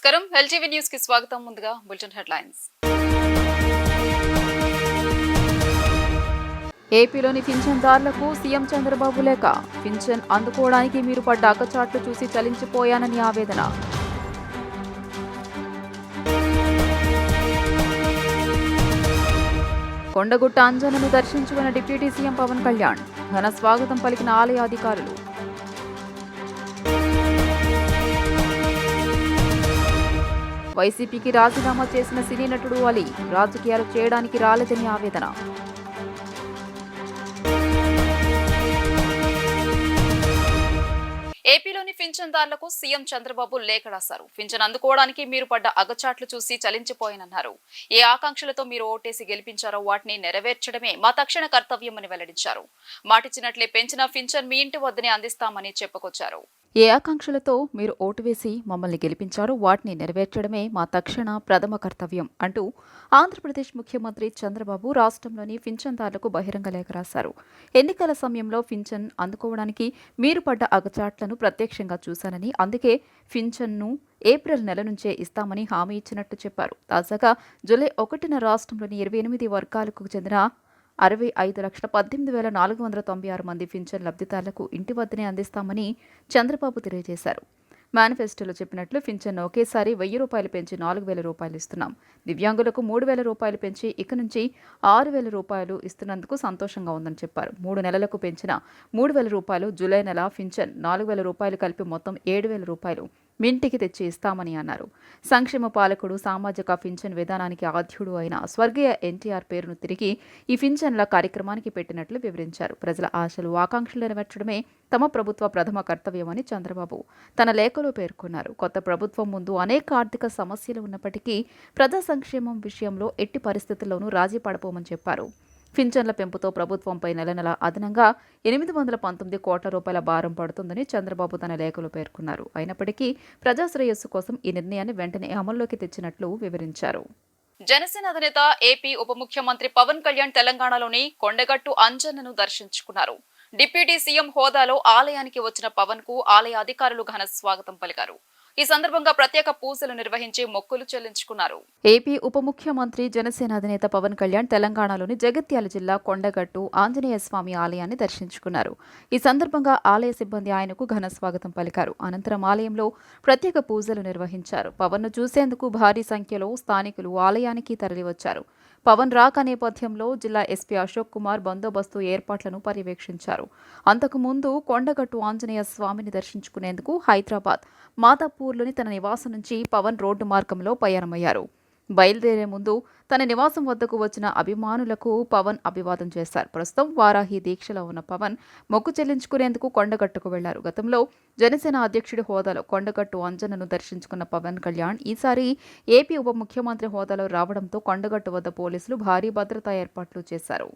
నమస్కారం LTV news కి స్వాగతం. ముందుగా బులెటిన్ హెడ్లైన్స్. ఏపీలోని పింఛన్దారులకు సీఎం చంద్రబాబు లేఖ. పింఛన్ అందుకోవడానికి మీరు పడ్డ అగచాట్లు చూసి చలించిపోయానని ఆవేదన. కొండగుట్ట అంజనను దర్శించుకున్న డిప్యూటీ సీఎం పవన్ కళ్యాణ్. ఘన స్వాగతం పలికిన ఆలయ అధికారులు. వైసీపీకి రాజీనామా చేసిన సినీ నటుడు అలీ రాజకీయాలు చేయడానికి రాలేదని ఆవేదన. ఏపీలోని పింఛన్దారులకు సీఎం చంద్రబాబు లేఖ రాశారు. పింఛన్ అందుకోవడానికి మీరు పడ్డ అగచాట్లు చూసి చలించిపోయానన్నారు. ఏ ఆకాంక్షలతో మీరు ఓటేసి గెలిపించారో వాటిని నెరవేర్చడమే మా తక్షణ కర్తవ్యమని వెల్లడించారు. మాటిచ్చినట్లే పెంచిన పింఛన్ మీ ఇంటి వద్దనే అందిస్తామని చెప్పుకొచ్చారు. ఏ ఆకాంక్షలతో మీరు ఓటు వేసి మమ్మల్ని గెలిపించారో వాటిని నెరవేర్చడమే మా తక్షణ ప్రథమ కర్తవ్యం అంటూ ఆంధ్రప్రదేశ్ ముఖ్యమంత్రి చంద్రబాబు రాష్ట్రంలోని పింఛన్దారులకు బహిరంగ లేఖ రాశారు. ఎన్నికల సమయంలో పింఛన్ అందుకోవడానికి మీరు పడ్డ అగచాట్లను ప్రత్యక్షంగా చూశానని, అందుకే పింఛన్ను ఏప్రిల్ నెల నుంచే ఇస్తామని హామీ ఇచ్చినట్టు చెప్పారు. తాజాగా జూలై 1న రాష్ట్రంలోని 28 వర్గాలకు చెందిన 65,18,496 మంది పింఛన్ లబ్ధిదారులకు ఇంటి వద్దనే అందిస్తామని చంద్రబాబు తెలియజేశారు. మేనిఫెస్టోలో చెప్పినట్లు పింఛన్ను ఒకేసారి 1,000 రూపాయలు పెంచి 4,000 రూపాయలు ఇస్తున్నాం. దివ్యాంగులకు 3,000 రూపాయలు పెంచి ఇక నుంచి 6,000 రూపాయలు ఇస్తున్నందుకు సంతోషంగా ఉందని చెప్పారు. 3 నెలలకు పెంచిన 3,000 రూపాయలు, జూలై నెల పింఛన్ 4,000 రూపాయలు కలిపి మొత్తం 7,000 రూపాయలు మింటికి తెచ్చి ఇస్తామని అన్నారు. సంక్షేమ పాలకుడు, సామాజిక పింఛన్ విధానానికి ఆద్యుడు అయిన స్వర్గీయ ఎన్టీఆర్ పేరును తిరిగి ఈ పింఛన్ల కార్యక్రమానికి పెట్టినట్లు వివరించారు. ప్రజల ఆశలు, ఆకాంక్షలు నెరవేర్చడమే తమ ప్రభుత్వ ప్రథమ కర్తవ్యమని చంద్రబాబు తన లేఖలో పేర్కొన్నారు. కొత్త ప్రభుత్వం ముందు అనేక ఆర్థిక సమస్యలు ఉన్నప్పటికీ ప్రజా సంక్షేమం విషయంలో ఎట్టి పరిస్థితుల్లోనూ రాజీ పడపోమని చెప్పారు. పింఛన్ల పెంపుతో ప్రభుత్వంపై నెల నెల అదనంగా 819 కోట్ల రూపాయల భారం పడుతుందని చంద్రబాబు తన లేఖలో పేర్కొన్నారు. అయినప్పటికీ ప్రజా శ్రేయస్సు కోసం ఈ నిర్ణయాన్ని వెంటనే అమల్లోకి తెచ్చినట్లు వివరించారు. జనసేన అధినేత ఏపీ ఉప ముఖ్యమంత్రి పవన్ కళ్యాణ్ తెలంగాణలోని కొండగట్టు అంజన్నను దర్శించుకున్నారు. డిప్యూటీ సీఎం హోదాలో ఆలయానికి వచ్చిన పవన్ కు ఆలయ అధికారులు ఘన స్వాగతం పలికారు. ఈ సందర్భంగా ప్రత్యేక పూజలు నిర్వహించి మొక్కులు చెల్లించుకున్నారు. ఏపీ ఉప ముఖ్యమంత్రి, జనసేన అధినేత పవన్ కళ్యాణ్ తెలంగాణలోని జగిత్యాల జిల్లా కొండగట్టు ఆంజనేయ స్వామి ఆలయాన్ని దర్శించుకున్నారు. ఈ సందర్భంగా ఆలయ సిబ్బంది ఆయనకు ఘన స్వాగతం పలికారు. అనంతరం ఆలయంలో ప్రత్యేక పూజలు నిర్వహించారు. పవన్ను చూసేందుకు భారీ సంఖ్యలో స్థానికులు ఆలయానికి తరలివచ్చారు. పవన్ రాక నేపథ్యంలో జిల్లా ఎస్పీ అశోక్ కుమార్ బందోబస్తు ఏర్పాట్లను పర్యవేక్షించారు. అంతకుముందు కొండగట్టు ఆంజనేయ స్వామిని దర్శించుకునేందుకు హైదరాబాద్ మాదాపూర్లోని తన నివాసం నుంచి పవన్ రోడ్డు మార్గంలో పయనమయ్యారు. బయలుదేరే ముందు తన నివాసం వద్దకు వచ్చిన అభిమానులకు పవన్ అభివాదం చేశారు. ప్రస్తుతం వారాహి దీక్షలో ఉన్న పవన్ మొక్కు చెల్లించుకునేందుకు కొండగట్టుకు వెళ్లారు. గతంలో జనసేన అధ్యక్షుడి హోదాలో కొండగట్టు అంజనను దర్శించుకున్న పవన్ కళ్యాణ్ ఈసారి ఏపీ ఉప ముఖ్యమంత్రి హోదాలో రావడంతో కొండగట్టు వద్ద పోలీసులు భారీ భద్రతా ఏర్పాట్లు చేశారు.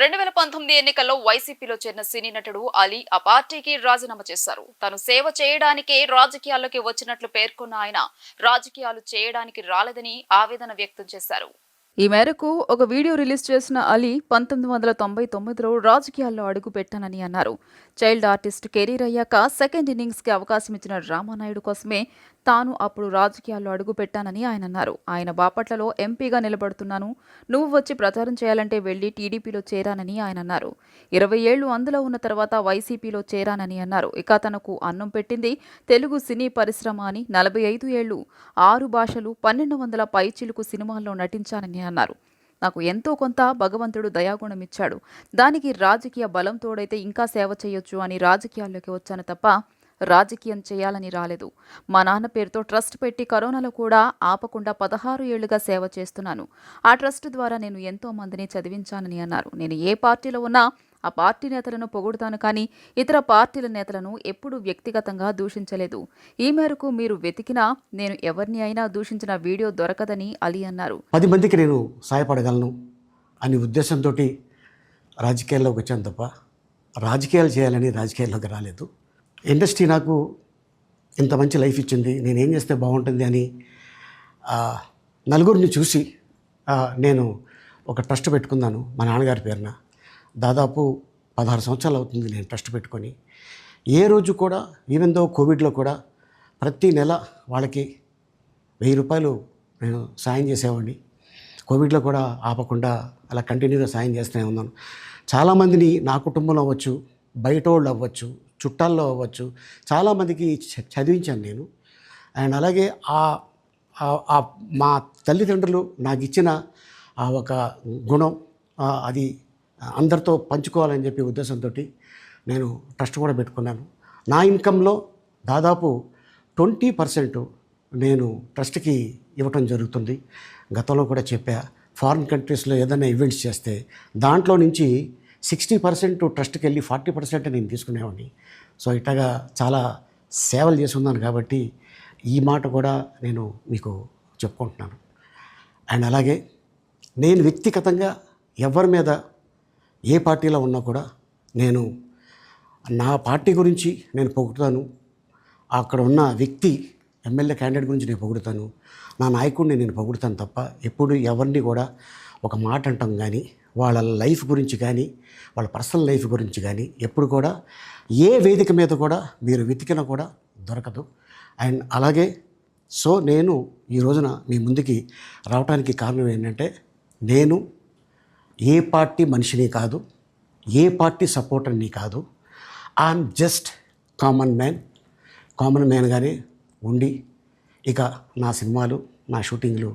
2019 ఎన్నికల్లో వైసీపీలో చేరిన సినీ నటుడు అలీ ఆ పార్టీకి రాజీనామా చేశారు. తాను సేవ చేయడానికే రాజకీయాల్లోకి వచ్చినట్లు పేర్కొన్న ఆయన రాజకీయాలు చేయడానికి రాలేదని ఆవేదన వ్యక్తం చేశారు. ఈ మేరకు ఒక వీడియో రిలీజ్ చేసిన అలీ 1999లో రాజకీయాల్లో అడుగు పెట్టానని అన్నారు. చైల్డ్ ఆర్టిస్ట్ కెరీర్ అయ్యాక సెకండ్ ఇన్నింగ్స్కి అవకాశం ఇచ్చిన రామానాయుడు కోసమే తాను అప్పుడు రాజకీయాల్లో అడుగు పెట్టానని ఆయన అన్నారు. ఆయన బాపట్లలో ఎంపీగా నిలబడుతున్నాను, నువ్వు వచ్చి ప్రచారం చేయాలంటే వెళ్లి టీడీపీలో చేరానని ఆయన అన్నారు. 20 ఏళ్లు అందులో ఉన్న తర్వాత వైసీపీలో చేరానని అన్నారు. ఇక తనకు అన్నం పెట్టింది తెలుగు సినీ పరిశ్రమ అని, 45 ఏళ్లు 6 భాషలు 1200 పైచిలుకు సినిమాల్లో నటించానని అన్నారు. నాకు ఎంతో కొంత భగవంతుడు దయాగుణం ఇచ్చాడు, దానికి రాజకీయ బలం తోడైతే ఇంకా సేవ చేయొచ్చు అని రాజకీయాల్లోకి వచ్చాను తప్ప రాజకీయం చేయాలని రాలేదు. మా నాన్న పేరుతో ట్రస్ట్ పెట్టి కరోనాలో కూడా ఆపకుండా 16 ఏళ్లుగా సేవ చేస్తున్నాను. ఆ ట్రస్ట్ ద్వారా నేను ఎంతో మందిని చదివించానని అన్నారు. నేను ఏ పార్టీలో ఉన్నా ఆ పార్టీ నేతలను పొగుడుతాను, కానీ ఇతర పార్టీల నేతలను ఎప్పుడూ వ్యక్తిగతంగా దూషించలేదు. ఈ మేరకు మీరు వెతికినా నేను ఎవరిని అయినా దూషించిన వీడియో దొరకదని అలీ అన్నారు. 10 మందికి నేను సహాయపడగలను అనే ఉద్దేశంతో రాజకీయాల్లోకి వచ్చాను తప్ప రాజకీయాలు చేయాలని రాజకీయాల్లోకి రాలేదు. ఇండస్ట్రీ నాకు ఇంత మంచి లైఫ్ ఇచ్చింది, నేనేం చేస్తే బాగుంటుంది అని నలుగురిని చూసి నేను ఒక ట్రస్ట్ పెట్టుకున్నాను మా నాన్నగారి పేరున. దాదాపు 16 సంవత్సరాలు అవుతుంది నేను ట్రస్ట్ పెట్టుకొని. ఏ రోజు కూడా ఈవెన్ దో కోవిడ్లో కూడా ప్రతి నెల వాళ్ళకి రూపాయలు నేను సాయం చేసేవాడిని. కోవిడ్లో కూడా ఆపకుండా అలా కంటిన్యూగా సాయం చేస్తూనే ఉన్నాను. చాలామందిని నా కుటుంబంలో అవ్వచ్చు, బయట వాళ్ళు అవ్వచ్చు, చుట్టాల్లో అవ్వచ్చు, చాలామందికి చదివించాను నేను. అండ్ అలాగే మా తల్లిదండ్రులు నాకు ఇచ్చిన ఆ ఒక గుణం అది అందరితో పంచుకోవాలని చెప్పి ఉద్దేశంతో నేను ట్రస్ట్ కూడా పెట్టుకున్నాను. నా ఇన్కంలో దాదాపు 20% నేను ట్రస్ట్కి ఇవ్వటం జరుగుతుంది. గతంలో కూడా చెప్పా, ఫారిన్ కంట్రీస్లో ఏదైనా ఈవెంట్స్ చేస్తే దాంట్లో నుంచి 60% ట్రస్ట్కి వెళ్ళి 40% నేను తీసుకునేవాడిని. సో ఇట్లాగా చాలా సేవలు చేసి ఉన్నాను కాబట్టి ఈ మాట కూడా నేను మీకు చెప్పుకుంటున్నాను. అండ్ అలాగే నేను వ్యక్తిగతంగా ఎవరి మీద ఏ పార్టీలో ఉన్నా కూడా నేను నా పార్టీ గురించి నేను పొగుడుతాను, అక్కడ ఉన్న వ్యక్తి ఎమ్మెల్యే క్యాండిడేట్ గురించి నేను పొగుడుతాను, నా నాయకుడిని నేను పొగుడుతాను తప్ప ఎప్పుడు ఎవరిని కూడా ఒక మాట అంటాం కానీ వాళ్ళ లైఫ్ గురించి కానీ వాళ్ళ పర్సనల్ లైఫ్ గురించి కానీ ఎప్పుడు కూడా ఏ వేదిక మీద కూడా మీరు వెతికినా కూడా దొరకదు. అండ్ అలాగే సో నేను ఈ రోజున మీ ముందుకి రావడానికి కారణం ఏంటంటే నేను ఏ పార్టీ మనిషిని కాదు, ఏ పార్టీ సపోర్టర్ని కాదు. ఐఎమ్ జస్ట్ కామన్ మ్యాన్గానే ఉండి ఇక నా సినిమాలు నా షూటింగ్లు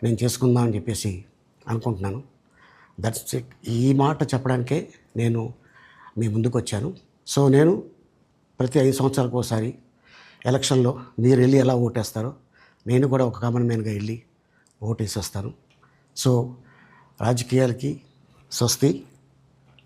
నేను చేసుకుందామని చెప్పేసి అనుకుంటున్నాను. That's it. ఈ మాట చెప్పడానికే నేను మీ ముందుకు వచ్చాను. సో నేను ప్రతి 5 సంవత్సరాలకు ఒకసారి ఎలక్షన్లో మీరు వెళ్ళి ఎలా ఓటేస్తారో నేను కూడా ఒక కామన్ మ్యాన్గా వెళ్ళి ఓటేసి వస్తాను. సో రాజకీయాలకి స్వస్తి,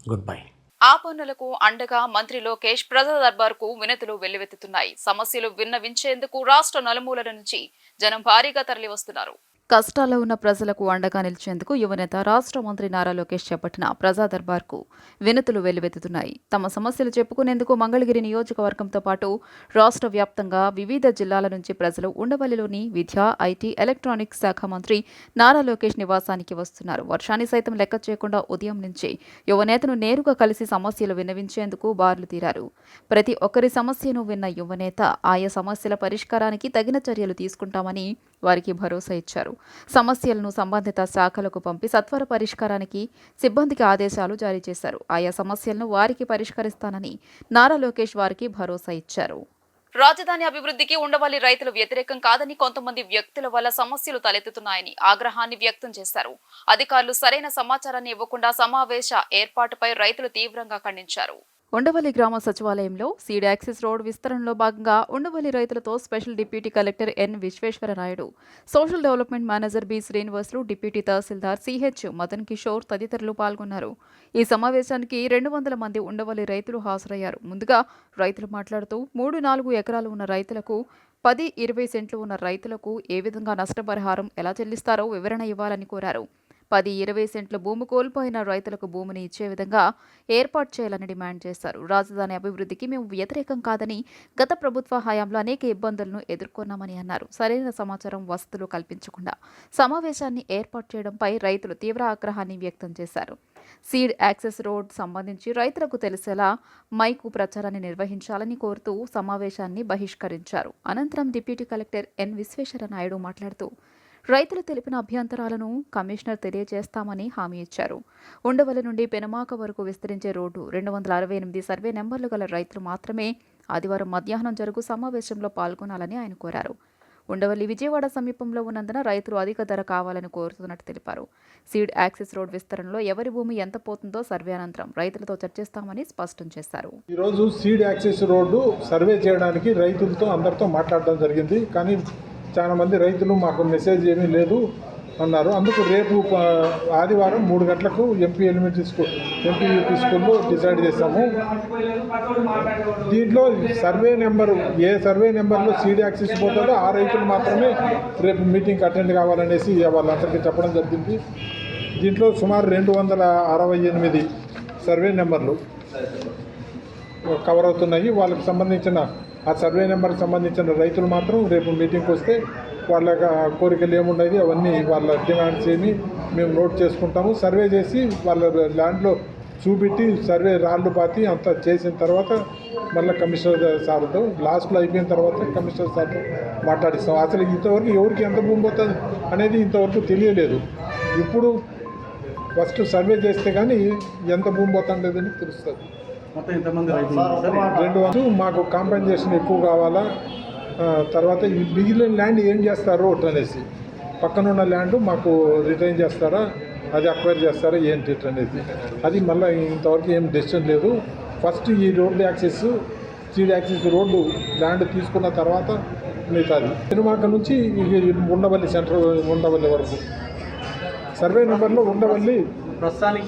గుడ్ బై. ఆ పనులకు అండగా మంత్రి లోకేష్ ప్రజా దర్బార్కు వినతులు వెల్లువెత్తుతున్నాయి. సమస్యలు విన్నవించేందుకు రాష్ట్ర నలుమూలల నుంచి జనం భారీగా తరలి వస్తున్నారు. కష్టాల్లో ఉన్న ప్రజలకు అండగా నిలిచేందుకు యువనేత రాష్ట్ర మంత్రి నారా లోకేష్ చేపట్టిన ప్రజా దర్బార్కు వినతులు వెల్లువెత్తుతున్నాయి. తమ సమస్యలు చెప్పుకునేందుకు మంగళగిరి నియోజకవర్గంతో పాటు రాష్ట్ర వ్యాప్తంగా వివిధ జిల్లాల నుంచి ప్రజలు ఉండవల్లిలోని విద్యా, ఐటీ, ఎలక్ట్రానిక్స్ శాఖ మంత్రి నారా లోకేష్ నివాసానికి వస్తున్నారు. వర్షాన్ని సైతం లెక్క చేయకుండా ఉదయం నుంచి యువనేతను నేరుగా కలిసి సమస్యలు విన్నవించేందుకు బార్లు తీరారు. ప్రతి ఒక్కరి సమస్యను విన్న యువనేత ఆయా సమస్యల పరిష్కారానికి తగిన చర్యలు తీసుకుంటామని వారికి భరోసా ఇచ్చారు. సమస్యలను సంబంధిత శాఖలకు పంపి సత్వర పరిష్కారానికి సిబ్బందికి ఆదేశాలు జారీ చేశారు. ఆయా సమస్యలను వారికి పరిష్కరిస్తానని నారా లోకేష్ వారికి భరోసా ఇచ్చారు. రాజధాని అభివృద్ధికి ఉండవల్లి రైతులు వ్యతిరేకం కాదని, కొంతమంది వ్యక్తుల వల్ల సమస్యలు తలెత్తుతున్నాయని ఆగ్రహాన్ని వ్యక్తం చేశారు. అధికారులు సరైన సమాచారాన్ని ఇవ్వకుండా సమావేశ ఏర్పాటుపై రైతులు తీవ్రంగా ఖండించారు. ఉండవల్లి గ్రామ సచివాలయంలో సీడ్ యాక్సెస్ రోడ్ విస్తరణలో భాగంగా ఉండవల్లి రైతులతో special deputy collector N Visweswaranaidu, social development manager B Srinivasulu, deputy tahsildar CH Madan Kishore తదితరులు పాల్గొన్నారు. ఈ సమావేశానికి 200 మంది ఉండవల్లి రైతులు హాజరయ్యారు. ముందుగా రైతులు మాట్లాడుతూ 3-4 ఎకరాలు ఉన్న రైతులకు 10-20 సెంట్లు ఉన్న రైతులకు ఏ విధంగా నష్టపరిహారం ఎలా చెల్లిస్తారో వివరణ ఇవ్వాలని కోరారు. 10-20 సెంట్ల భూమి కోల్పోయిన రైతులకు భూమిని ఇచ్చే విధంగా ఏర్పాటు చేయాలని డిమాండ్ చేశారు. రాజధాని అభివృద్ధికి మేము వ్యతిరేకం కాదని, గత ప్రభుత్వ హయాంలో అనేక ఇబ్బందులను ఎదుర్కొన్నామని అన్నారు. సరైన సమాచారం, వసతులు కల్పించకుండా సమావేశాన్ని ఏర్పాటు చేయడంపై రైతులు తీవ్ర ఆగ్రహాన్ని వ్యక్తం చేశారు. సీడ్ యాక్సెస్ రోడ్ సంబంధించి రైతులకు తెలిసేలా మైకు ప్రచారాన్ని నిర్వహించాలని కోరుతూ సమావేశాన్ని బహిష్కరించారు. అనంతరం డిప్యూటీ కలెక్టర్ ఎన్ విశ్వేశ్వరనాయుడు మాట్లాడుతూ రైతులు తెలిపిన అభ్యంతరాలను కమిషనర్ తెలియజేస్తామని హామీ ఇచ్చారు. ఉండవల్లి నుండి పెనమాక వరకు విస్తరించే రోడ్డు 268 సర్వే నెంబర్లు గల రైతులు మాత్రమే ఆదివారం మధ్యాహ్నం జరుగు సమావేశంలో పాల్గొనాలని ఆయన కోరారు. ఉండవల్లి విజయవాడ సమీపంలో ఉన్నందున రైతులు అధిక ధర కావాలని కోరుతున్నట్టు తెలిపారు. సీడ్ యాక్సెస్ రోడ్ విస్తరణలో ఎవరి భూమి ఎంత పోతుందో సర్వే అనంతరం రైతులతో చర్చిస్తామని స్పష్టం చేశారు. ఈరోజు సీడ్ యాక్సెస్ రోడ్డు సర్వే చేయడానికి రైతులతో అందరితో మాట్లాడడం జరిగింది. కానీ చాలా మంది రైతులు మాకు మెసేజ్ ఏమీ లేదు అన్నారు. అందుకు రేపు ఆదివారం 3 గంటలకు ఎంపీ యూపీ స్కూల్లో డిసైడ్ చేస్తాము. దీంట్లో సర్వే నెంబరు ఏ సర్వే నెంబర్లో సీడ్ యాక్సెస్ పోతుందో ఆ రైతులు మాత్రమే రేపు మీటింగ్కి అటెండ్ కావాలనేసి వాళ్ళందరికీ చెప్పడం జరిగింది. దీంట్లో సుమారు 268 సర్వే నెంబర్లు కవర్ అవుతున్నాయి. వాళ్ళకి సంబంధించిన ఆ సర్వే నెంబర్కి సంబంధించిన రైతులు మాత్రం రేపు మీటింగ్కి వస్తే వాళ్ళ కోరికలు ఏమున్నాయి అవన్నీ వాళ్ళ డిమాండ్స్ ఏమి మేము నోట్ చేసుకుంటాము. సర్వే చేసి వాళ్ళ ల్యాండ్లో చూపెట్టి సర్వే రాళ్ళు పాతి అంతా చేసిన తర్వాత మళ్ళీ కమిషనర్ సార్తో లాస్ట్లో అయిపోయిన తర్వాత కమిషనర్ సార్తో మాట్లాడిస్తాం. అసలు ఇంతవరకు ఎవరికి ఎంత భూమి పోతుంది అనేది ఇంతవరకు తెలియలేదు. ఇప్పుడు ఫస్ట్ సర్వే చేస్తే కానీ ఎంత భూమి పోతుంది లేదని తెలుస్తుంది. మొత్తం ఎంతమంది రైతులు? 2 మాకు కాంపెన్సేషన్ ఎక్కువ కావాలా, తర్వాత ఈ మిగిలిన ల్యాండ్ ఏం చేస్తారో అనేసి, పక్కనున్న ల్యాండ్ మాకు రిటైన్ చేస్తారా, అది అక్వైర్ చేస్తారా ఏంటి అనేది, అది మళ్ళీ ఇంతవరకు ఏం డెసిషన్ లేదు. ఫస్ట్ ఈ road access, street access road land తీసుకున్న తర్వాత మిగతాది. తిరుమాక నుంచి ఉండవల్లి సెంటర్, ఉండవల్లి వరకు సర్వే నెంబర్లో ఉండవల్లి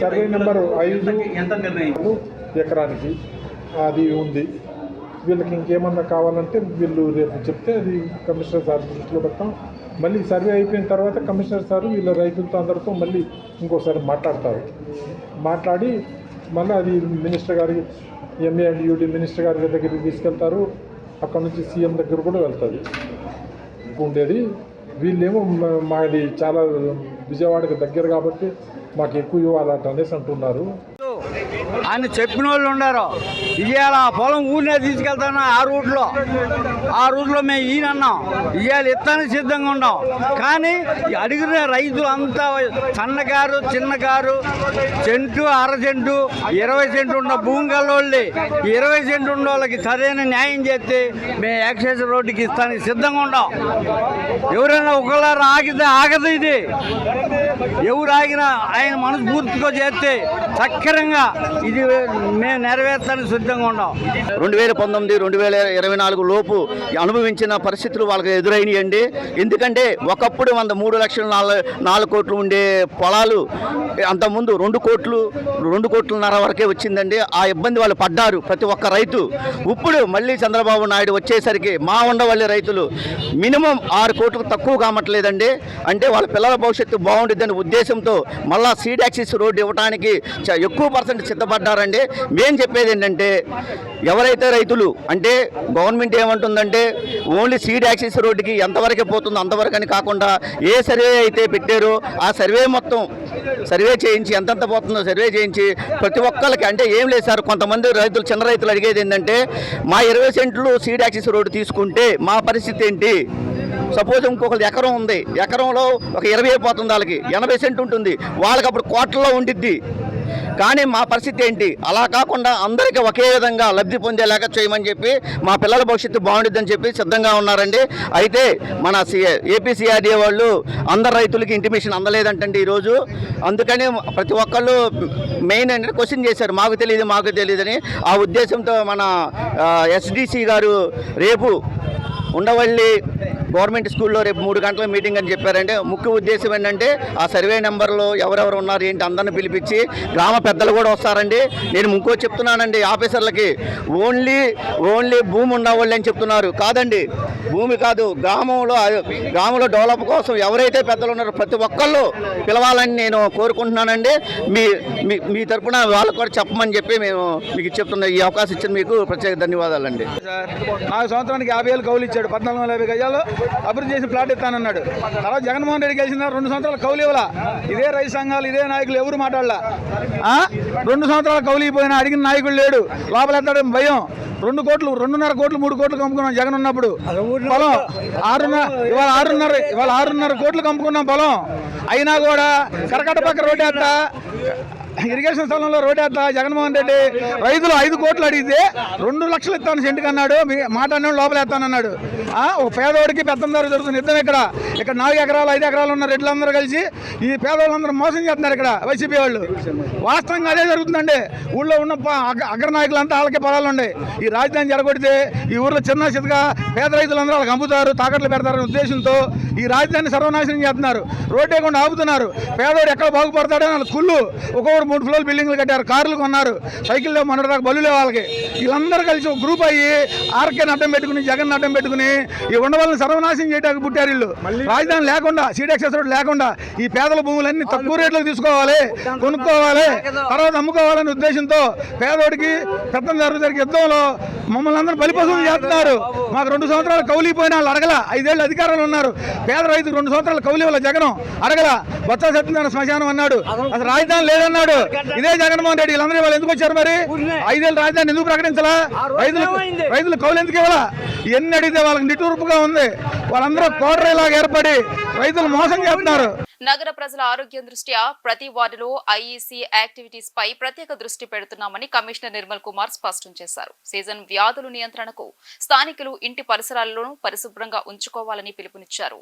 సర్వే నెంబర్ 5 ఎంత నిర్ణయం ఎకరానికి అది ఉంది. వీళ్ళకి ఇంకేమన్నా కావాలంటే వీళ్ళు రేపు చెప్తే అది కమిషనర్ సార్ దృష్టిలో పెడతాం. మళ్ళీ సర్వే అయిపోయిన తర్వాత కమిషనర్ సార్ వీళ్ళ రైతులతో అందరితో మళ్ళీ ఇంకోసారి మాట్లాడతారు. మాట్లాడి మళ్ళీ అది మినిస్టర్ గారికి, ఎంఏ అండ్ యూటీ మినిస్టర్ గారి దగ్గరికి తీసుకెళ్తారు. అక్కడ నుంచి సీఎం దగ్గర కూడా వెళ్తుంది ఉండేది. వీళ్ళేమో మాది చాలా విజయవాడకి దగ్గర కాబట్టి మాకు ఎక్కువ ఇవ్వాలంట అనేసి అంటున్నారు. ఆయన చెప్పిన వాళ్ళు ఉన్నారు. ఇవాళ పొలం ఊరినే తీసుకెళ్తాను ఆ రూట్లో మేము ఈయనన్నాం. ఇవాళ ఇస్తానికి సిద్ధంగా ఉన్నాం. కానీ అడిగిన రైతులు అంతా సన్నకారు, చిన్నకారు, సెంటు, అర సెంటు, 20 సెంటు ఉన్న భూమి గల్లోళ్ళే. 20 సెంటు ఉన్న వాళ్ళకి సరైన న్యాయం చేస్తే మేము యాక్సెస్ రోడ్డుకి ఇస్తానికి సిద్ధంగా ఉన్నాం. ఎవరైనా ఒకళ్ళారు ఆగితే ఆగదు. ఇది ఎవరు ఆగినా ఆయన మనస్ఫూర్తిగా చేస్తే సక్రంగా ఇది మేము నెరవేర్తానికి సిద్ధంగా ఉన్నాం. 2019, 2024 లోపు అనుభవించిన పరిస్థితులు వాళ్ళకి ఎదురైనాయండి. ఎందుకంటే ఒకప్పుడు 3,04,00,000 కోట్లు ఉండే పొలాలు అంతకుముందు 2 కోట్లు, 2,5 కోట్ల వరకే వచ్చిందండి. ఆ ఇబ్బంది వాళ్ళు పడ్డారు ప్రతి ఒక్క రైతు. ఇప్పుడు మళ్ళీ చంద్రబాబు నాయుడు వచ్చేసరికి మా ఉండవల్లి రైతులు మినిమం 6 కోట్లకు తక్కువ కామట్లేదండి. అంటే వాళ్ళ పిల్లల భవిష్యత్తు బాగుంటుందనే ఉద్దేశంతో మళ్ళా సీడ్ యాక్సిస్ రోడ్డు ఇవ్వడానికి ఎక్కువ % సిద్ధపడ్డారండి. మేము చెప్పేది ఏంటంటే ఎవరైతే రైతులు అంటే గవర్నమెంట్ ఏమంటుందంటే ఓన్లీ సీడ్ యాక్సిస్ రోడ్డుకి ఎంతవరకే పోతుందో అంతవరకు అని కాకుండా ఏ సర్వే అయితే పెట్టారో ఆ సర్వే మొత్తం సర్వే చేయించి ఎంతెంత పోతుందో సర్వే చేయించి ప్రతి ఒక్కరికి, అంటే ఏం లేదు సార్, కొంతమంది రైతులు, చిన్న రైతులు అడిగేది ఏంటంటే మా 20 సెంట్లు సీడ్ యాక్సిస్ రోడ్డు తీసుకుంటే మా పరిస్థితి ఏంటి? సపోజ్ ఇంకొకరు ఎకరం ఉంది, ఎకరంలో ఒక 20 పోతుంది, వాళ్ళకి 80 సెంట్ ఉంటుంది, వాళ్ళకి అప్పుడు కోట్లలో ఉండిద్ది. కానీ మా పరిస్థితి ఏంటి? అలా కాకుండా అందరికీ ఒకే విధంగా లబ్ధి పొందేలాగా చేయమని చెప్పి మా పిల్లల భవిష్యత్తు బాగుంటుందని చెప్పి సిద్ధంగా ఉన్నారండి. అయితే మన ఏపీ సిఆర్డీఏ వాళ్ళు అందరు రైతులకి ఇంటిమేషన్ అందలేదంటండి ఈరోజు. అందుకని ప్రతి ఒక్కళ్ళు మెయిన్ అంటే క్వశ్చన్ చేశారు, మాకు తెలియదని. ఆ ఉద్దేశంతో మన ఎస్డిసి గారు రేపు ఉండవల్లి గవర్నమెంట్ స్కూల్లో రేపు 3 గంటల మీటింగ్ అని చెప్పారంటే ముఖ్య ఉద్దేశం ఏంటంటే ఆ సర్వే నెంబర్లో ఎవరెవరు ఉన్నారు ఏంటి అందరిని పిలిపించి గ్రామ పెద్దలు కూడా వస్తారండి. నేను ఇంకో చెప్తున్నానండి ఆఫీసర్లకి, ఓన్లీ భూమి ఉన్నవాళ్ళు అని చెప్తున్నారు. కాదండి, భూమి కాదు, గ్రామంలో డెవలప్ కోసం ఎవరైతే పెద్దలు ఉన్నారో ప్రతి ఒక్కళ్ళు పిలవాలని నేను కోరుకుంటున్నానండి. మీ తరఫున వాళ్ళకు కూడా చెప్పమని చెప్పి మేము మీకు చెప్తున్నా. ఈ అవకాశం ఇచ్చిన మీకు ప్రత్యేక ధన్యవాదాలండి. సార్ 4 సంవత్సరానికి 50,000 కౌలు ఇచ్చాడు. 1450 గజాలు అభివృద్ధి చేసి ప్లాట్ ఇస్తానన్నాడు. తర్వాత జగన్మోహన్ రెడ్డి గెలిచిన 2 సంవత్సరాల కౌలు ఇవ్వాల. ఇదే రైతు సంఘాలు, ఇదే నాయకులు ఎవరు మాట్లాడాల. 2 సంవత్సరాల కౌలు ఇవ్వబోయినా అడిగిన నాయకుడు లేడు. లోపల ఎత్తాడు భయం. 2 కోట్లు, 2.5 కోట్లు, 3 కోట్లు కమ్ముకున్నాం జగన్ ఉన్నప్పుడు. పొలం 6.5 కోట్లు కమ్ముకున్నాం పొలం. అయినా కూడా కరకట్ట పక్క రోడ్డు వేస్తా, ఇరిగేషన్ స్థలంలో రోడ్డు వేస్తా జగన్మోహన్ రెడ్డి రైతులు 5 కోట్లు అడిగితే 2 లక్షలు ఇస్తాను సెంటుకి అన్నాడు. మాట అన్నాడు లోపల వేస్తానన్నాడు. ఒక పేదవాడికి పెద్దందరూ జరుగుతుంది యుద్ధం. ఇక్కడ 4 ఎకరాలు 5 ఎకరాలు ఉన్న రెడ్లందరూ కలిసి ఈ పేదవాళ్ళందరూ మోసం చేస్తున్నారు ఇక్కడ వైసీపీ వాళ్ళు. వాస్తవంగా అదే జరుగుతుందండి. ఊళ్ళో ఉన్న అగ్రనాయకులంతా వాళ్ళకే పొలాలు ఉన్నాయి. ఈ రాజధాని జరగొడితే ఈ ఊర్లో చిన్న చితగా పేద రైతులందరూ వాళ్ళకి అమ్ముతారు, తాకట్లు పెడతారనే ఉద్దేశంతో ఈ రాజధానిని సర్వనాశనం చేస్తున్నారు. రోడ్డు వేయకుండా ఆపుతున్నారు. పేదవాడు ఎక్కడ బాగుపడతాడని వాళ్ళ కుళ్ళు. ఒక్కొక్కరు 3 ఫ్లోర్లు బిల్డింగ్లు కట్టారు, కార్లు కొన్నారు, సైకిల్ లేవు, మొన్నటిదాకా బల్లులే వాళ్ళకి. వీళ్ళందరూ కలిసి ఒక గ్రూప్ అయ్యి ఆర్కేని అడ్డం పెట్టుకుని, జగన్ అడ్డం పెట్టుకుని ఈ ఉండవాళ్ళని సర్వనాశనం చేయడానికి పుట్టారు వీళ్ళు. రాజధాని లేకుండా, సీడ్ యాక్సెస్ రోడ్ లేకుండా ఈ పేదల భూములన్నీ తక్కువ రేట్లకు తీసుకోవాలి, కొనుక్కోవాలి, తర్వాత అమ్ముకోవాలనే ఉద్దేశంతో పేదోడికి పెద్ద జరిగే యుద్ధంలో మమ్మల్ని అందరూ బలిపశువులు చేస్తున్నారు. మాకు 2 సంవత్సరాలు కౌలిపోయిన వాళ్ళు అడగల, 5 ఏళ్ళు అధికారంలో ఉన్నారు. పేద రైతుకు 2 సంవత్సరాలు కౌలి వాళ్ళ జగన్ అడగల. బొత్స సత్యనారాయణ శ్మశానం అన్నాడు, అసలు రాజధాని లేదన్నాడు. ఇదే జగన్మోహన్ రెడ్డి వీళ్ళందరూ వాళ్ళు ఎందుకు వచ్చారు? మరి 5 ఏళ్ళు రాజధాని ఎందుకు ప్రకటించాలా? రైతులు కౌలు ఎందుకు ఇవ్వాలా? ఎన్ని అడిగితే వాళ్ళకి నిట్టూర్పుగా ఉంది. వాళ్ళందరూ కోటరేలాగా ఏర్పడి రైతులు మోసం చేస్తున్నారు. నగర ప్రజల ఆరోగ్యం దృష్ట్యా ప్రతి వార్డులో ఐఈసీ యాక్టివిటీస్ పై ప్రత్యేక దృష్టి పెడుతున్నామని కమిషనర్ నిర్మల్ కుమార్ స్పష్టం చేశారు. సీజన్ వ్యాధుల నియంత్రణకు స్థానికులు ఇంటి పరిసరాలను పరిశుభ్రంగా ఉంచుకోవాలని పిలుపునిచ్చారు.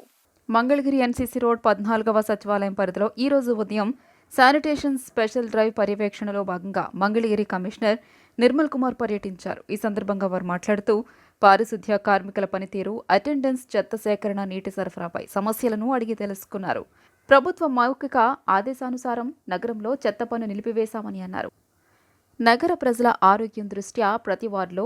మంగళగిరి ఎన్సీసీ రోడ్ 14వ సచివాలయం పరిధిలో ఈ రోజు ఉదయం శానిటేషన్ స్పెషల్ డ్రైవ్ పర్యవేక్షణలో భాగంగా మంగళగిరి కమిషనర్ నిర్మల్ కుమార్ పర్యటించారు. ఈ సందర్భంగా వారు మాట్లాడుతూ పారిశుద్ధ్య కార్మికుల పనితీరు, అటెండెన్స్, చెత్త సేకరణ, నీటి సరఫరాపై సమస్యలను అడిగి తెలుసుకున్నారు. ప్రభుత్వ మౌఖిక ఆదేశానుసారం నగరంలో చెత్త పన్ను నిలిపివేశామని అన్నారు. నగర ప్రజల ఆరోగ్యం దృష్ట్యా ప్రతి వార్డులో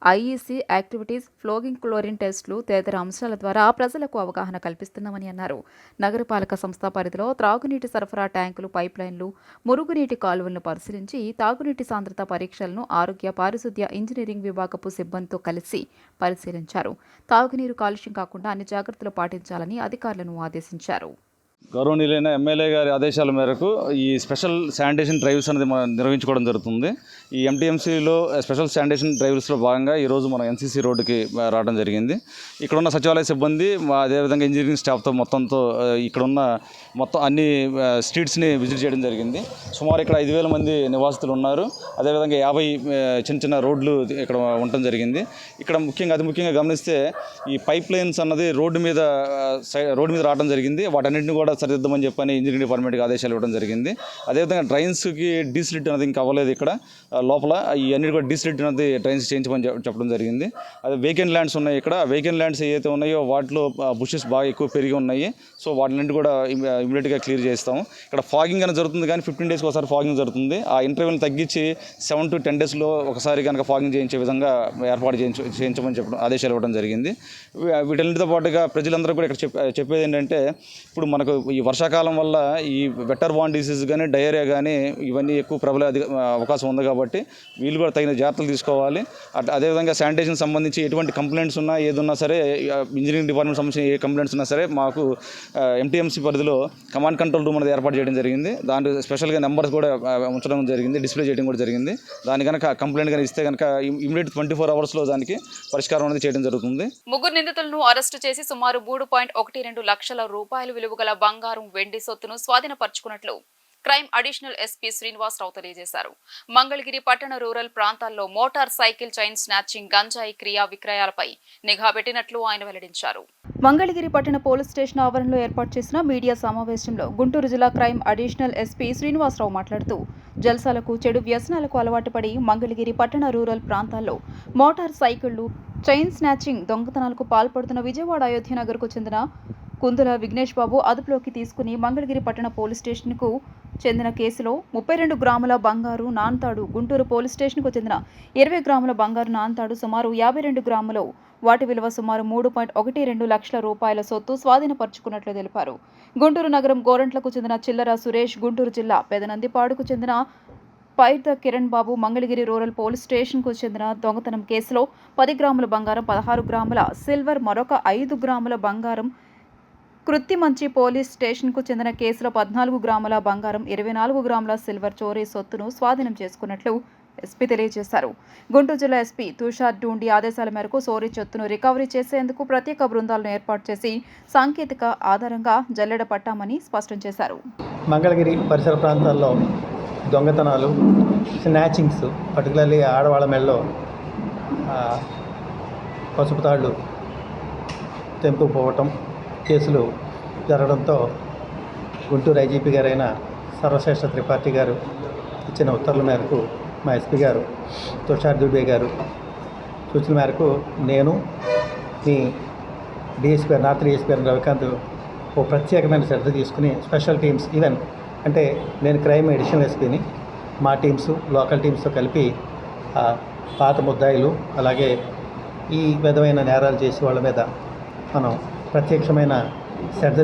ఐఈసీ యాక్టివిటీస్, ఫ్లోగింగ్ క్లోరిన్ టెస్టులు తదితర అంశాల ద్వారా ప్రజలకు అవగాహన కల్పిస్తున్నామని అన్నారు. నగరపాలక సంస్థ పరిధిలో త్రాగునీటి సరఫరా ట్యాంకులు, పైప్ లైన్లు, మురుగునీటి కాలువలను పరిశీలించి తాగునీటి సాంద్రత పరీక్షలను ఆరోగ్య, పారిశుద్ధ్య, ఇంజనీరింగ్ విభాగపు సిబ్బందితో కలిసి పరిశీలించారు. తాగునీరు కాలుష్యం కాకుండా అన్ని జాగ్రత్తలు పాటించాలని అధికారులను ఆదేశించారు. గౌరవనీయులైన ఎమ్మెల్యే గారి ఆదేశాల మేరకు ఈ స్పెషల్ శానిటేషన్ డ్రైవ్స్ అనేది మనం నిర్వహించుకోవడం జరుగుతుంది. ఈ ఎంటీఎంసీలో స్పెషల్ శానిటేషన్ డ్రైవ్స్లో భాగంగా ఈరోజు మనం ఎన్సీసీ రోడ్డుకి రావడం జరిగింది. ఇక్కడ ఉన్న సచివాలయ సిబ్బంది, అదేవిధంగా ఇంజనీరింగ్ స్టాఫ్తో మొత్తంతో ఇక్కడ ఉన్న మొత్తం అన్ని స్ట్రీట్స్ని విజిట్ చేయడం జరిగింది. సుమారు ఇక్కడ 5,000 మంది నివాసితులు ఉన్నారు. అదేవిధంగా 50 చిన్న చిన్న రోడ్లు ఇక్కడ ఉండటం జరిగింది. ఇక్కడ అతి ముఖ్యంగా గమనిస్తే ఈ పైప్ లైన్స్ అన్నది రోడ్డు మీద రావడం జరిగింది. వాటన్నింటినీ కూడా సరిదిద్దమని చెప్పని ఇంజనీరింగ్ డిపార్ట్మెంట్కి ఆదేశాలు ఇవ్వడం జరిగింది. అదేవిధంగా డ్రైన్స్కి డీస్లిట్ అనేది ఇంకా అవ్వలేదు. ఇక్కడ లోపల ఈ అన్నిటి కూడా డీస్లిట్ అనేది డ్రైన్స్ చేయించమని చెప్పడం జరిగింది. అదే వేకెంట్ ల్యాండ్స్ ఉన్నాయి. ఇక్కడ వేకెంట్ ల్యాండ్స్ ఏవైతే ఉన్నాయో వాటిలో బుషెస్ బాగా ఎక్కువ పెరిగి ఉన్నాయి. సో వాటిని కూడా ఇమీడియట్గా క్లియర్ చేస్తాము. ఇక్కడ ఫాగింగ్ అనేది జరుగుతుంది, కానీ 15 డేస్కి ఒకసారి ఫాగింగ్ జరుగుతుంది. ఆ ఇంటర్వ్యూని తగ్గించి 7 to 10 డేస్లో ఒకసారి కనుక ఫాగింగ్ చేయించే విధంగా ఏర్పాటు చేయించమని చెప్పడం ఆదేశాలు ఇవ్వడం జరిగింది. వీటన్నిటితో పాటుగా ప్రజలందరూ కూడా ఇక్కడ చెప్పేది ఏంటంటే, ఇప్పుడు మనకు ఈ వర్షాకాలం వల్ల ఈ వెటర్ బాన్ డిసీజ్ కానీ, డయేరియా కానీ ఇవన్నీ ఎక్కువ ప్రబలే అవకాశం ఉంది. కాబట్టి వీళ్ళు కూడా తగిన జాగ్రత్తలు తీసుకోవాలి. అదేవిధంగా శానిటేషన్ సంబంధించి ఎటువంటి కంప్లైంట్స్ ఉన్నా, ఏదున్నా సరే, ఇంజనీరింగ్ డిపార్ట్మెంట్ సంబంధించిన ఏ కంప్లైంట్స్ ఉన్నా సరే మాకు ఎంటీఎంసీ పరిధిలో కమాండ్ కంట్రోల్ రూమ్ అనేది ఏర్పాటు చేయడం జరిగింది. దాంట్లో స్పెషల్గా నెంబర్స్ కూడా ఉంచడం జరిగింది, డిస్ప్లే చేయడం కూడా జరిగింది. దాని కనుక కంప్లైంట్ కానీ ఇస్తే కనుక ఇమీడియట్ 24 అవర్స్లో దానికి పరిష్కారం అనేది చేయడం జరుగుతుంది. ముగ్గురు నిందితులను అరెస్టు చేసి సుమారు 3.12 లక్షల రూపాయలు విలువగల బంగారం, వెండి సొత్తును స్వాధీనపరుచుకున్నట్లు క్రైమ్ అడిషనల్ ఎస్పీ శ్రీనివాసరావు తెలియజేశారు. మంగళగిరి పట్టణ రూరల్ ప్రాంతాల్లో మోటార్ సైకిల్ చైన్ స్నాచింగ్, గంజాయి క్రియా విక్రయాలపై నిఘా పెట్టినట్లు ఆయన వెల్లడించారు. మంగళగిరి పట్టణ పోలీస్ స్టేషన్ ఆవరణలో ఏర్పాటు చేసిన మీడియా సమావేశంలో గుంటూరు జిల్లా క్రైమ్ అడిషనల్ ఎస్పీ శ్రీనివాసరావు మాట్లాడుతూ, జల్సాలకు, చెడు వ్యసనాలకు అలవాటు పడి మంగళగిరి పట్టణ రూరల్ ప్రాంతాల్లో మోటార్ సైకిళ్లు, చైన్ స్నాచింగ్ దొంగతనాలకు పాల్పడుతున్న విజయవాడ అయోధ్యనగర్కు చెందిన కుందుల విఘ్నేష్ బాబు అదుపులోకి తీసుకుని మంగళగిరి పట్టణ పోలీస్ స్టేషన్కు చెందిన కేసులో 32 గ్రాముల బంగారు నాన్తాడు, గుంటూరు పోలీస్ స్టేషన్కు చెందిన 20 గ్రాముల బంగారు నాన్తాడు, సుమారు 52 గ్రాములు, వాటి విలువ సుమారు 3.12 లక్షల రూపాయల సొత్తు స్వాధీనపరుచుకున్నట్లు తెలిపారు. గుంటూరు నగరం గోరంట్లకు చెందిన చిల్లర సురేష్, గుంటూరు జిల్లా పెదనందిపాడుకు చెందిన పైర్ద కిరణ్ బాబు మంగళగిరి రూరల్ పోలీస్ స్టేషన్కు చెందిన దొంగతనం కేసులో 10 గ్రాముల బంగారం, 16 గ్రాముల సిల్వర్, మరొక 5 గ్రాముల బంగారం, కృత్తిమంచి పోలీస్ స్టేషన్కు చెందిన కేసులో 14 గ్రాముల బంగారం, 24 గ్రాముల సిల్వర్ చోరీ సొత్తును స్వాధీనం చేసుకున్నట్లు ఎస్పీ తెలియజేశారు. గుంటూరు జిల్లా ఎస్పీ తుషార్ డూండి ఆదేశాల మేరకు సోరీ సొత్తును రికవరీ చేసేందుకు ప్రత్యేక బృందాలను ఏర్పాటు చేసి సాంకేతిక ఆధారంగా జల్లెడ పట్టామని స్పష్టం చేశారు. మంగళగిరి పరిసర ప్రాంతాల్లో దొంగతనాలు, స్నాచింగ్స్, పర్టికులర్లీ ఆడవాళ్ళ మెడలో పసుపు తాళ్ళు తెంపుకుపోవటం కేసులు జరగడంతో గుంటూరు ఐజీపీ గారైన సర్వశ్రేష్ఠ త్రిపాఠి గారు ఇచ్చిన ఉత్తర్వుల మేరకు మా ఎస్పీ గారు తుషార్ దుబే గారు సూచన మేరకు నేను మీ డిఎస్పీ నార్త్ డిఎస్పీ గారు రవికాంత్ ఓ ప్రత్యేకమైన శ్రద్ధ తీసుకుని స్పెషల్ టీమ్స్, ఈవెన్ అంటే నేను క్రైమ్ అడిషనల్ ఎస్పీని, మా టీమ్స్, లోకల్ టీమ్స్తో కలిపి పాత ముద్దాయిలు, అలాగే ఈ విధమైన నేరాలు చేసే వాళ్ళ మీద మనం ప్రత్యక్షమైన శ్రద్ధ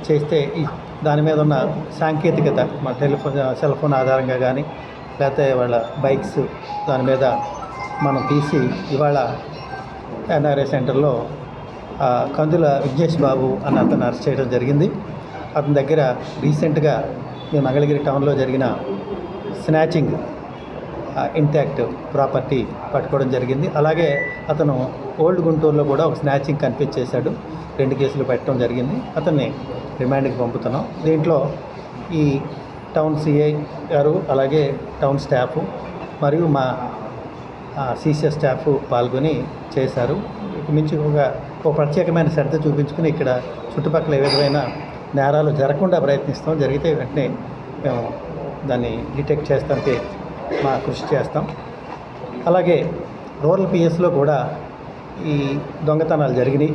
చేస్తే దాని మీద ఉన్న సాంకేతికత మన సెల్ ఫోన్ ఆధారంగా కానీ, లేకపోతే వాళ్ళ బైక్స్ దాని మీద మనం తీసి ఇవాళ ఎన్ఆర్ఐ సెంటర్లో కందుల విఘ్నేష్ బాబు అన్న అతను అరెస్ట్ చేయడం జరిగింది. అతని దగ్గర రీసెంట్గా మీ మంగళగిరి టౌన్లో జరిగిన స్నాచింగ్ ఇంటాక్ట్ ప్రాపర్టీ పట్టుకోవడం జరిగింది. అలాగే అతను ఓల్డ్ గుంటూరులో కూడా ఒక స్నాచింగ్ కన్ఫ్యూజ్ చేశాడు. 2 కేసులు పెట్టడం జరిగింది. అతన్ని రిమాండ్కి పంపుతున్నాం. దీంట్లో ఈ టౌన్ సిఐ గారు, అలాగే టౌన్ స్టాఫ్ మరియు మా సీసీఎస్ స్టాఫ్ పాల్గొని చేశారు. ఇక మించి ఒక ప్రత్యేకమైన శ్రద్ధ చూపించుకుని ఇక్కడ చుట్టుపక్కల ఏ విధమైన నేరాలు జరగకుండా ప్రయత్నిస్తాం. జరిగితే వెంటనే మేము దాన్ని డిటెక్ట్ చేస్తానికి మా కృషి చేస్తాం. అలాగే రూరల్ పిఎస్లో కూడా ఈ దొంగతనాలు జరిగినాయి.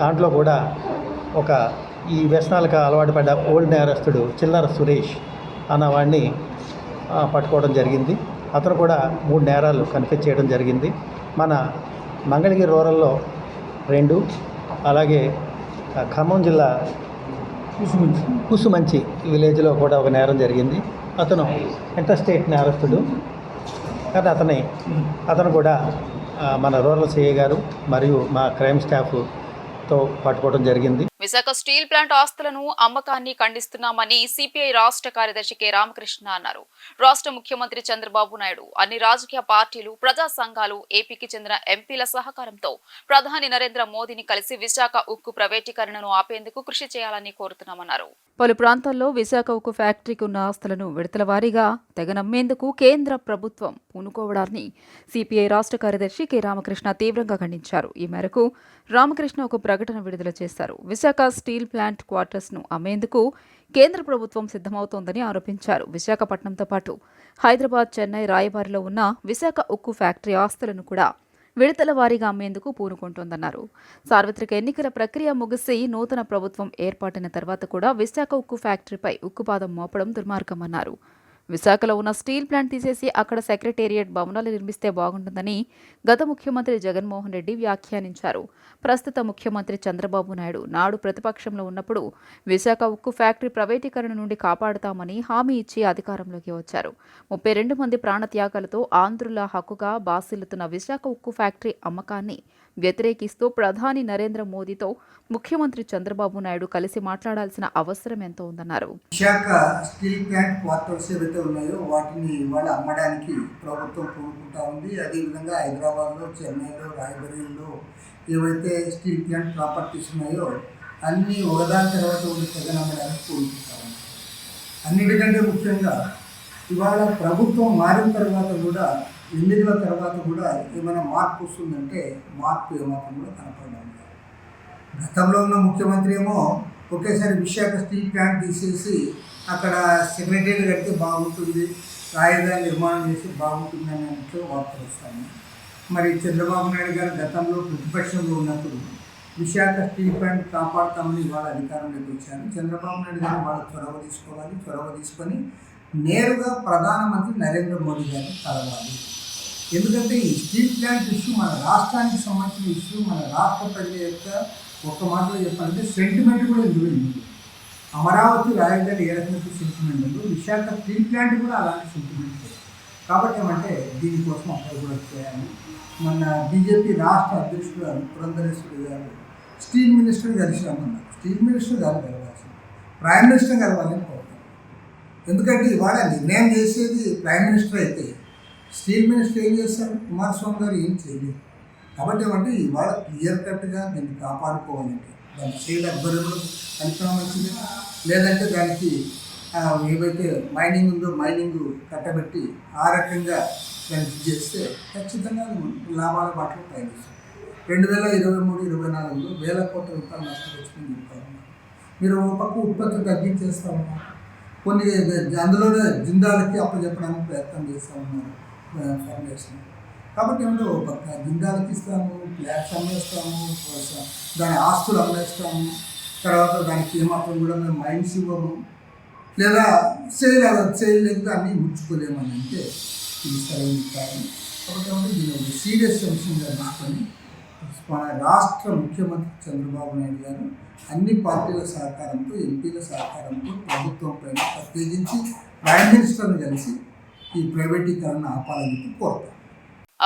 దాంట్లో కూడా ఈ వ్యసనాలకు అలవాటు పడ్డ ఓల్డ్ నేరస్తుడు చిల్లర సురేష్ అన్నవాడిని పట్టుకోవడం జరిగింది. అతను కూడా 3 నేరాలు కన్ఫ్యూజ్ చేయడం జరిగింది. మన మంగళగిరి రూరల్లో 2, అలాగే ఖమ్మం జిల్లా కుసుమంచి విలేజ్లో కూడా ఒక నేరం జరిగింది. అతను ఇంటర్స్టేట్ నేరస్తుడు. కానీ అతను కూడా మన రూరల్ సిఐ గారు మరియు మా క్రైమ్ స్టాఫ్తో పట్టుకోవడం జరిగింది. విశాఖ స్టీల్ ప్లాంట్ ఆస్తులను అమ్మకాన్ని ఖండిస్తున్నామని సిపిఐ రాష్ట్ర కార్యదర్శి కె రామకృష్ణ అన్నారు. రాష్ట్ర ముఖ్యమంత్రి చంద్రబాబు నాయుడు, అన్ని రాజకీయ పార్టీలు, ప్రజా సంఘాలు, ఏపీకి చెందిన ఎంపీల సహకారంతో ప్రధాని నరేంద్ర మోదీని కలిసి విశాఖ ఉక్కు ప్రైవేటీకరణను ఆపేందుకు కృషి చేయాలని కోరుతున్నామన్నారు. పలు ప్రాంతాల్లో విశాఖ ఉక్కు ఫ్యాక్టరీకి ఉన్న ఆస్తులను విడతల వారీగా తెగనమ్మేందుకు కేంద్ర ప్రభుత్వం పూనుకోవడాన్ని సిపిఐ రాష్ట్ర కార్యదర్శి కె రామకృష్ణ తీవ్రంగా ఖండించారు. ఈ మేరకు రామకృష్ణ ఒక ప్రకటన విడుదల చేశారు. విశాఖ స్టీల్ ప్లాంట్ క్వార్టర్స్ను అమ్మేందుకు కేంద్ర ప్రభుత్వం సిద్ధమవుతోందని ఆరోపించారు. విశాఖపట్నంతో పాటు హైదరాబాద్, చెన్నై, రాయబారిలో ఉన్న విశాఖ ఉక్కు ఫ్యాక్టరీ ఆస్తులను కూడా విడతల వారీగా అమ్మేందుకు పూనుకుంటోందన్నారు. సార్వత్రిక ఎన్నికల ప్రక్రియ ముగిసి నూతన ప్రభుత్వం ఏర్పాటైన తర్వాత కూడా విశాఖ ఉక్కు ఫ్యాక్టరీపై ఉక్కుపాదం మోపడం దుర్మార్గమన్నారు. విశాఖలో ఉన్న స్టీల్ ప్లాంట్ తీసేసి అక్కడ సెక్రటేరియట్ భవనాలు నిర్మిస్తే బాగుంటుందని గత ముఖ్యమంత్రి జగన్మోహన్ రెడ్డి వ్యాఖ్యానించారు. ప్రస్తుత ముఖ్యమంత్రి చంద్రబాబు నాయుడు నాడు ప్రతిపక్షంలో ఉన్నప్పుడు విశాఖ ఉక్కు ఫ్యాక్టరీ ప్రైవేటీకరణ నుండి కాపాడుతామని హామీ ఇచ్చి అధికారంలోకి వచ్చారు. 32 మంది ప్రాణత్యాగాలతో ఆంధ్రుల హక్కుగా బాసిల్లుతున్న విశాఖ ఉక్కు ఫ్యాక్టరీ అమ్మకాన్ని వ్యతిరేకిస్తూ ప్రధాని నరేంద్ర మోదీతో ముఖ్యమంత్రి చంద్రబాబు నాయుడు కలిసి మాట్లాడాల్సిన అవసరం ఎంతో ఉందన్నారు. విశాఖ స్టీల్ ప్లాంట్ క్వార్టర్స్ ఏవైతే ఉన్నాయో వాటిని ఇవాళ అమ్మడానికి ప్రభుత్వం పూనుకుంటా ఉంది. అదేవిధంగా హైదరాబాద్లో, చెన్నైలో, రాయబరేలీలో ఏవైతే స్టీల్ ప్లాంట్ ప్రాపర్టీస్ ఉన్నాయో అన్నీ ఒకదాని తర్వాత ఒకటి తెగనమ్మడానికి పూనుకుంటా ఉంది. అన్నిటికంటే ముఖ్యంగా ఇవాళ ప్రభుత్వం మారిన తర్వాత కూడా, ఎన్నికల తర్వాత కూడా ఏమైనా మార్పు వస్తుందంటే మార్పు ఏమాత్రం కూడా కనపడడం. గతంలో ఉన్న ముఖ్యమంత్రి ఏమో ఒకేసారి విశాఖ స్టీల్ ప్లాంట్ తీసేసి అక్కడ సెక్రటరీ కడితే బాగుంటుంది, రాజధాని నిర్మాణం చేసి బాగుంటుంది అన్నట్లు వార్తలు వస్తాయి. మరి చంద్రబాబు నాయుడు గారు గతంలో ప్రతిపక్షంలో ఉన్నప్పుడు విశాఖ స్టీల్ ప్లాంట్ కాపాడుతామని ఇవాళ అధికారంలోకి వచ్చారు. చంద్రబాబు నాయుడు గారు వాళ్ళు చొరవ తీసుకొని నేరుగా ప్రధానమంత్రి నరేంద్ర మోడీ గారిని కలవాలి. ఎందుకంటే ఈ స్టీల్ ప్లాంట్ ఇష్యూ మన రాష్ట్రానికి సంబంధించిన ఇష్యూ, మన రాష్ట్ర ప్రజల యొక్క ఒక్క మాటలో చెప్పాలంటే సెంటిమెంట్ కూడా ఇందులో ఉంది. అమరావతి రాజధాని ఏ రకమైన సెంటిమెంట్ ఉందో విశాఖ స్టీల్ ప్లాంట్ కూడా అలాంటి సెంటిమెంట్ లేదు. కాబట్టి ఏమంటే దీనికోసం అక్కడ కూడా చేయాలి. మన బీజేపీ రాష్ట్ర అధ్యక్షుడు పురంధరేశ్వరి గారు స్టీల్ మినిస్టర్ కలిసి రమ్మన్నారు. స్టీల్ మినిస్టర్ గారు కలవాల్సింది, ప్రైమ్ మినిస్టర్ కలవాలని కోరుతారు. ఎందుకంటే ఇవాళ నిర్ణయం చేసేది ప్రైమ్ మినిస్టర్ అయితే స్టీల్ మినిస్టర్ ఏం చేస్తారు? కుమారస్వామి గారు ఏం చేయలేదు. కాబట్టి ఏమంటే ఇవాళ క్లియర్ కట్గా దీన్ని కాపాడుకోవాలంటే దాని సేల్ అధ్వర్యంలో కలిపినా మంచిది, లేదంటే దానికి ఏవైతే మైనింగ్ ఉందో మైనింగ్ కట్టబెట్టి ఆ రకంగా దానికి చేస్తే ఖచ్చితంగా లాభాల బాటలో ప్రయాణిస్తుంది. 2023-24లో వేల కోట్ల రూపాయలు నష్టం వచ్చిందని చెప్తా ఉన్నారు. మీరు ఒక పక్క ఉత్పత్తి తగ్గించేస్తూ ఉన్నారు, కొన్ని అందులోనే జిందాలకి అప్పచెప్పడానికి ప్రయత్నం చేస్తూ ఉన్నారు ఫౌండేషన్. కాబట్టి ఏమంటే ఒక పక్క జిందాలకి ఇస్తాము, ఫ్లాట్స్ అమ్మేస్తాము, దాని ఆస్తులు అమ్మేస్తాము, తర్వాత దానికి ఏమాత్రం కూడా మేము మైన్స్ ఇవ్వము, లేదా సేల్ లేదు అన్నీ ముచ్చుకోలేమని అంటే ఇది సరైన కాదు. కాబట్టి ఏమంటే దీన్ని ఒక సీరియస్ అంశంగా తీసుకొని మన రాష్ట్ర ముఖ్యమంత్రి చంద్రబాబు నాయుడు గారు అన్ని పార్టీల సహకారంతో, ఎంపీల సహకారంతో ప్రభుత్వం పైన ప్రత్యేకించి ప్రైమ్ మినిస్టర్ని కలిసి ఈ ప్రైవేటీకరణ ఆపాలని కోరుతారు.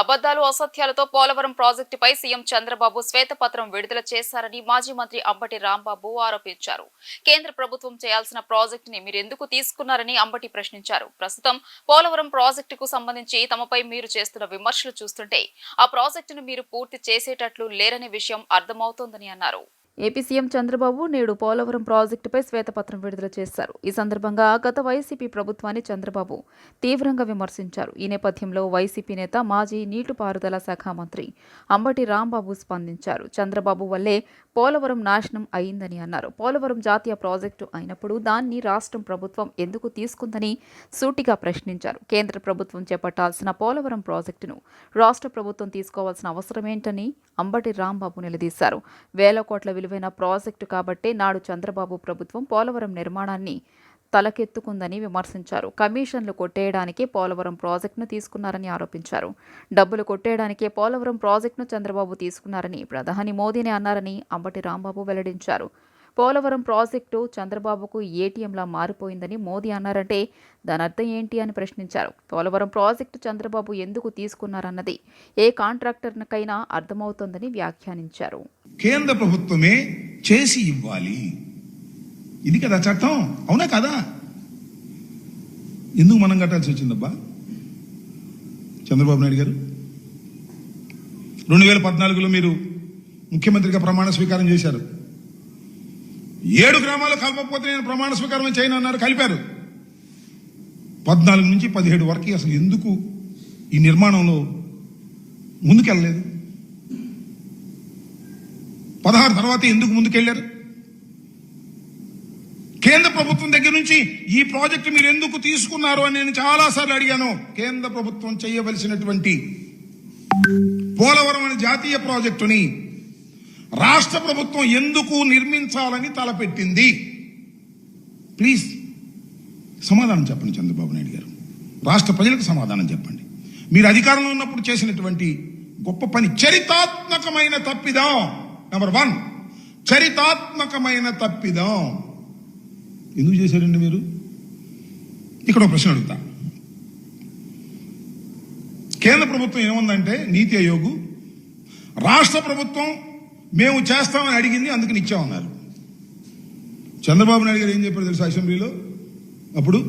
అబద్దాలు అసత్యాలతో పోలవరం ప్రాజెక్టుపై సీఎం చంద్రబాబు శ్వేతపత్రం విడుదల చేశారని మాజీ మంత్రి అంబటి రాంబాబు ఆరోపించారు. కేంద్ర ప్రభుత్వం చేయాల్సిన ప్రాజెక్టుని మీరెందుకు తీసుకున్నారని అంబటి ప్రశ్నించారు. ప్రస్తుతం పోలవరం ప్రాజెక్టుకు సంబంధించి తమపై మీరు చేస్తున్న విమర్శలు చూస్తుంటే ఆ ప్రాజెక్టును మీరు పూర్తి చేసేటట్లు లేరనే విషయం అర్థమవుతోందని అన్నారు. ఏపీ సీఎం చంద్రబాబు నేడు పోలవరం ప్రాజెక్టుపై శ్వేతపత్రం విడుదల చేశారు. ఈ సందర్భంగా గత వైసీపీ ప్రభుత్వాన్ని చంద్రబాబు తీవ్రంగా విమర్శించారు. ఈ నేపథ్యంలో వైసీపీ నేత మాజీ నీటిపారుదల శాఖ మంత్రి అంబటి రాంబాబు స్పందించారు. చంద్రబాబు వల్లే పోలవరం నాశనం అయిందని అన్నారు. పోలవరం జాతీయ ప్రాజెక్టు అయినప్పుడు దాన్ని రాష్ట్రం ప్రభుత్వం ఎందుకు తీసుకుందని సూటిగా ప్రశ్నించారు. కేంద్ర ప్రభుత్వం చేపట్టాల్సిన పోలవరం ప్రాజెక్టును రాష్ట్ర ప్రభుత్వం తీసుకోవాల్సిన అవసరమేంటని అంబటి రాంబాబు నిలదీశారు. వేల కోట్ల విలువైన ప్రాజెక్టు కాబట్టే నాడు చంద్రబాబు ప్రభుత్వం పోలవరం నిర్మాణాన్ని తలకెత్తుకుందని విమర్శించారు. కమిషన్లు కొట్టేయడానికే పోలవరం ప్రాజెక్టును తీసుకున్నారని ఆరోపించారు. డబ్బులు కొట్టేయడానికే పోలవరం ప్రాజెక్టును చంద్రబాబు తీసుకున్నారని ప్రధాని మోదీనే అన్నారని అంబటి రాంబాబు వెల్లడించారు. పోలవరం ప్రాజెక్టు చంద్రబాబుకు ఏటీఎంలా మారిపోయిందని మోదీ అన్నారంటే దాని అర్థం ఏంటి అని ప్రశ్నించారు. పోలవరం ప్రాజెక్టు చంద్రబాబు ఎందుకు తీసుకున్నారన్నది ఏ కాంట్రాక్టర్కైనా అర్థమవుతోందని వ్యాఖ్యానించారు. కేంద్ర ప్రభుత్వమే చేసి ఇవ్వాలి, ఇది కదా చట్టం, అవునా కదా? ఎందుకు మనం కట్టాల్సి వచ్చిందబ్బా? చంద్రబాబు నాయుడు గారు 2014లో మీరు ముఖ్యమంత్రిగా ప్రమాణ స్వీకారం చేశారు. 7 గ్రామాలు కలపకపోతే నేను ప్రమాణ స్వీకారం చేయను అన్నారు, కలిపారు. 14 నుంచి 17 వరకు అసలు ఎందుకు ఈ నిర్మాణంలో ముందుకెళ్ళలేదు? 16 తర్వాత ఎందుకు ముందుకెళ్లారు? కేంద్ర ప్రభుత్వం దగ్గర నుంచి ఈ ప్రాజెక్టు మీరు ఎందుకు తీసుకున్నారు అని నేను చాలాసార్లు అడిగాను. కేంద్ర ప్రభుత్వం చేయవలసినటువంటి పోలవరం అనే జాతీయ ప్రాజెక్టుని రాష్ట్ర ప్రభుత్వం ఎందుకు నిర్మించాలని తలపెట్టింది? ప్లీజ్ సమాధానం చెప్పండి చంద్రబాబు నాయుడు గారు. రాష్ట్ర ప్రజలకు సమాధానం చెప్పండి. మీరు అధికారంలో ఉన్నప్పుడు చేసినటువంటి గొప్ప పని చరితాత్మకమైన తప్పిదం. నెంబర్ 1, చరితాత్మకమైన తప్పిదం. ఎందుకు చేశారండి మీరు? ఇక్కడ ఒక ప్రశ్న అడుగుతా. కేంద్ర ప్రభుత్వం ఏముందంటే నీతి ఆయోగ్, రాష్ట్ర ప్రభుత్వం మేము చేస్తామని అడిగింది, అందుకని ఇచ్చామన్నారు. చంద్రబాబు నాయుడు గారు ఏం చెప్పారు తెలుసా అసెంబ్లీలో? అప్పుడు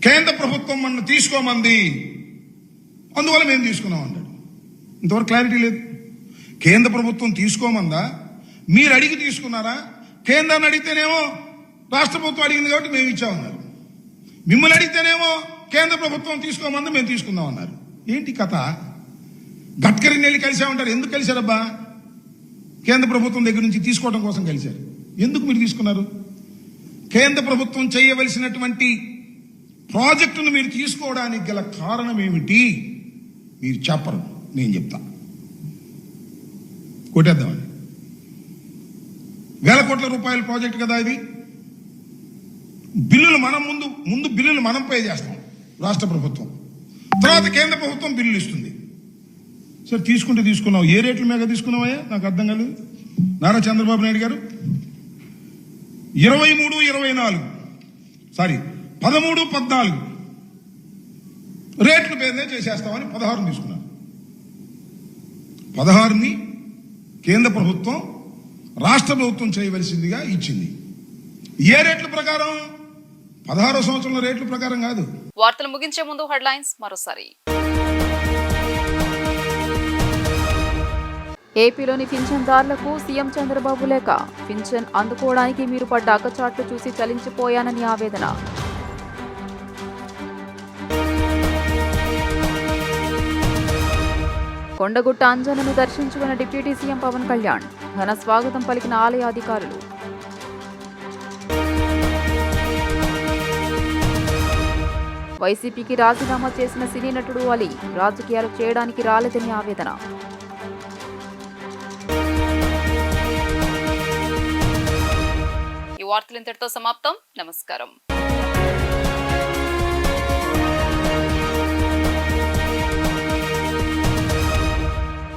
కేంద్ర ప్రభుత్వం మన తీసుకోమంది, అందువల్ల మేము తీసుకున్నాం అన్నాడు. ఇంతవరకు క్లారిటీ లేదు. కేంద్ర ప్రభుత్వం తీసుకోమందా, మీరు అడిగి తీసుకున్నారా? కేంద్రాన్ని అడిగితేనేమో రాష్ట్ర ప్రభుత్వం అడిగింది కాబట్టి మేము ఇచ్చామన్నారు. మిమ్మల్ని అడిగితేనేమో కేంద్ర ప్రభుత్వం తీసుకోమంది, మేము తీసుకుందాం అన్నారు. ఏంటి కథ? గడ్కరీని వెళ్ళి కలిసామంటారు. ఎందుకు కలిశారబ్బా? కేంద్ర ప్రభుత్వం దగ్గర నుంచి తీసుకోవడం కోసం కలిశారు. ఎందుకు మీరు తీసుకున్నారు? కేంద్ర ప్రభుత్వం చేయవలసినటువంటి ప్రాజెక్టును మీరు తీసుకోవడానికి గల కారణం ఏమిటి? మీరు చెప్పరు, నేను చెప్తా. కొట్టేద్దామని. 1000 కోట్ల రూపాయల ప్రాజెక్టు కదా ఇది. బిల్లులు మనం ముందు బిల్లులు మనం పే చేస్తాం రాష్ట్ర ప్రభుత్వం, తర్వాత కేంద్ర ప్రభుత్వం బిల్లులు ఇస్తుంది. సరే తీసుకుంటే తీసుకున్నావు, ఏ రేట్ల మీద తీసుకున్నావయ్యా? నాకు అర్థం కాలేదు. నారా చంద్రబాబు నాయుడు గారు 13, 14 రేట్ల పేరునే చేసేస్తామని 16 తీసుకున్నారు. 16ని కేంద్ర ప్రభుత్వం రాష్ట్ర ప్రభుత్వం చేయవలసిందిగా ఇచ్చింది. ఏ రేట్ల ప్రకారం? 16వ సంవత్సరంలో రేట్ల ప్రకారం కాదు. వార్తలు ముగించే ముందు హెడ్లైన్స్ మరోసారి. ఏపీలోని పింఛన్దారులకు సీఎం చంద్రబాబు లేఖ. పింఛన్ అందుకోవడానికి మీరు పడ్డ అగచాట్లు చూసి చలించిపోయానని ఆవేదన. కొండగుట్ట అంజనను దర్శించుకున్న డిప్యూటీ సీఎం పవన్ కళ్యాణ్. ఘన స్వాగతం పలికిన ఆలయ అధికారులు. వైసీపీకి రాజీనామా చేసిన సినీ నటుడు అలీ రాజకీయాలు చేయడానికి రాలేదని ఆవేదన. ఈ వార్తలు ఇంతటితో సమాప్తం. నమస్కారం.